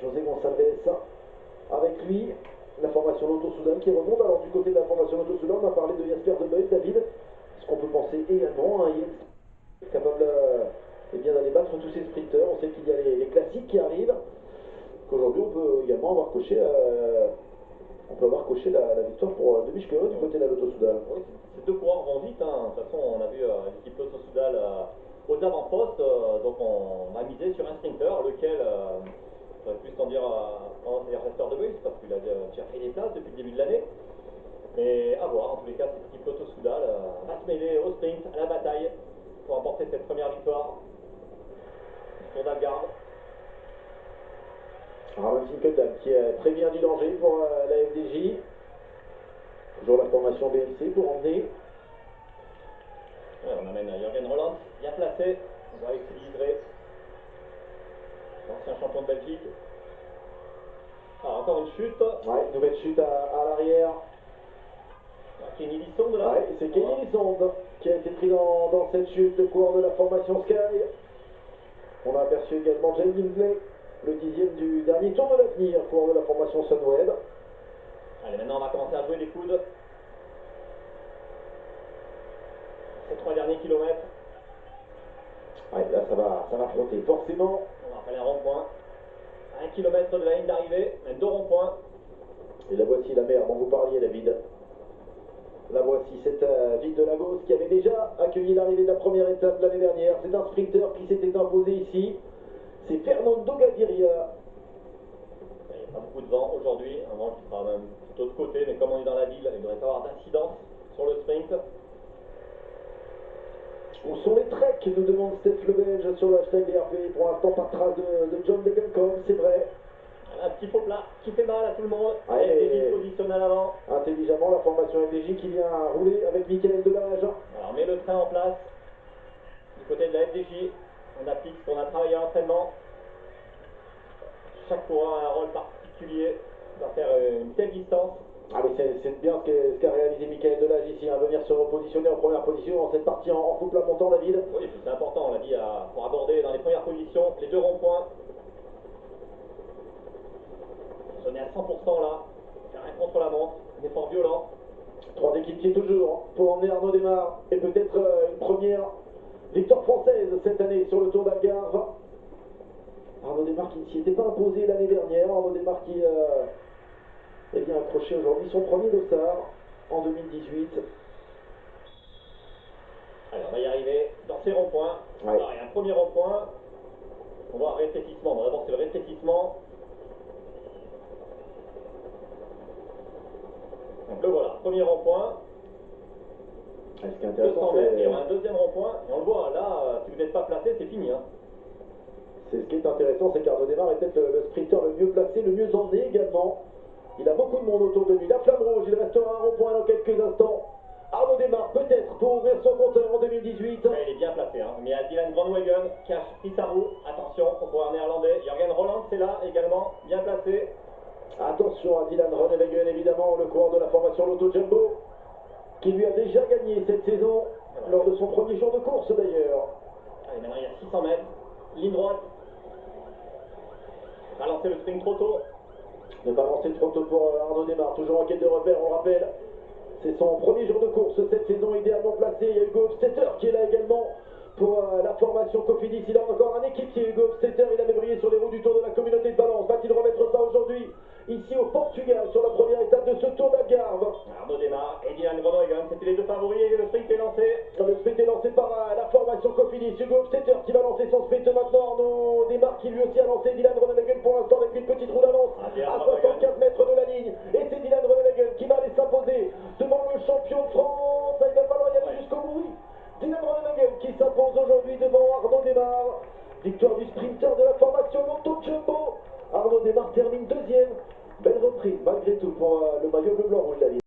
José Gonçalves avec lui. La formation Lotto-Soudal qui remonte. Alors du côté de la formation Lotto-Soudal, on a parlé de Jasper De Buyst, David. Ce qu'on peut penser également, Jens capable d'aller battre tous ces sprinteurs. On sait qu'il y a les classiques qui arrivent. Qu'aujourd'hui on peut également avoir coché la victoire pour Demischke du côté de la Lotto-Soudal. Oui, ces deux coureurs vont vite, hein. De toute façon on a vu l'équipe Lotto-Soudal aux avant-postes, donc on va miser sur un sprinter, lequel j'aurais plus tendance à dire Jasper De Buyst, parce qu'il a déjà pris des places depuis le début de l'année. Mais à voir, en tous les cas, cette équipe Lotto-Soudal va se mêler au sprint, à la bataille, pour emporter cette première victoire du Tour d'Algarve. Ramon Finkeldam qui prévient du danger pour la FDJ. Toujours la formation BMC pour emmener. Ouais, on amène Jürgen Roland, bien placé. On voit avec Livré, l'ancien champion de Belgique. Ah, encore une chute. Ouais, une nouvelle chute à l'arrière. Kenny Lissonde là. Ouais, c'est Kenny Lissonde qui a été pris dans cette chute, le coureur de la formation Sky. On a aperçu également Jane Lindley, le 10e du dernier Tour de l'Avenir, coureur de la formation Sunweb. Allez, maintenant on va commencer à jouer les coudes. Ces 3 derniers kilomètres. Ouais, là ça va frotter forcément. On va faire un rond-point. 1 km de la ligne d'arrivée, 2 ronds-points. Et la voici la mer dont vous parliez, David. La voici, cette ville de Lagos qui avait déjà accueilli l'arrivée de la première étape l'année dernière. C'est un sprinter qui s'était imposé ici. C'est Fernando Gaviria. Il n'y a pas beaucoup de vent aujourd'hui, un vent qui sera même plutôt de côté, mais comme on est dans la ville, il ne devrait pas avoir d'incidence sur le sprint. Où sont les treks, nous demande Steph le Belge sur le hashtag DRP. Pour l'instant, pas de trace de John Degenkolb, c'est vrai. Un petit faux plat qui fait mal à tout le monde. Ouais, FDJ positionne à l'avant. Intelligemment, la formation FDJ qui vient rouler avec Michael Delage. Alors on met le train en place. Du côté de la FDJ, on applique ce qu'on a travaillé en entraînement. Chaque coureur a un rôle particulier. Il va faire une telle distance. Ah mais c'est bien ce qu'a réalisé Michael Delage ici, hein, venir se repositionner en première position dans cette partie en couple à montant, David. Oui, c'est important, on l'a dit, pour aborder dans les premières positions les 2 ronds-points. On est à 100% là, faire un contre-la-montre, un effort violent. 3 équipiers toujours pour emmener Arnaud Démare et peut-être une première victoire française cette année sur le Tour d'Algarve. Arnaud Démare qui ne s'y était pas imposé l'année dernière, Arnaud Démare qui vient accrocher aujourd'hui son premier dossard en 2018. Allez, on va y arriver dans ces ronds-points. Ouais. Alors, il y a un premier rond-point. On voit un rétrécissement. Bon, d'abord, c'est le rétrécissement. Donc le voilà, premier rond-point. Ce qui est intéressant, 200 mètres, il y aura un deuxième rond-point. Et on le voit, là, si vous n'êtes pas placé, c'est fini. Hein. C'est ce qui est intéressant, c'est qu'Arnaud Démare est peut-être le sprinter le mieux placé, le mieux emmené également. Il a beaucoup de monde autour de lui. La flamme rouge, il restera un rond-point dans quelques instants. Arnaud Démare peut-être pour ouvrir son compteur en 2018. Ouais, il est bien placé, hein. Mais il y a Dylan Groenewegen qui a pris sa roue. Attention au coureur néerlandais. Jürgen Roland, c'est là également, bien placé. Attention à Dylan Groenewegen, évidemment, le coureur de la formation Lotto Jumbo, qui lui a déjà gagné cette saison, lors de son premier jour de course d'ailleurs. Allez, maintenant il y a 600 mètres. Ligne droite. Va lancer le sprint trop tôt. Ne pas lancer trop tôt pour Arnaud Démare, toujours en quête de repère, on rappelle. C'est son premier jour de course cette saison, idéalement placé. Il y a Hugo Hofstetter qui est là également pour la formation Cofidis. Il a encore un équipier, Hugo Hofstetter. Il avait brillé sur les roues du Tour de la Communauté de Valence. Va-t-il remettre ça aujourd'hui ici au Portugal sur la première étape de ce Tour d'Algarve? Arnaud Démare et Dylan Groenewegen, c'était les deux favoris et le sprint est lancé. Le sprint est lancé par la formation Cofidis. Hugo Hofstetter qui va lancer son sprint maintenant. Arnaud Démare qui lui aussi a lancé. Dylan Groenewegen pour l'instant avec une petite roue d'avance à 75 mètres de la ligne. Et c'est Dylan Groenewegen qui va aller s'imposer devant le champion de France. Il va falloir y aller jusqu'au bout. Dylan Groenewegen qui s'impose aujourd'hui devant Arnaud Démare. Victoire du sprinter de la formation Lotto Jumbo. Arnaud Démare termine deuxième. Belle reprise malgré tout pour le maillot bleu-blanc rouge, David.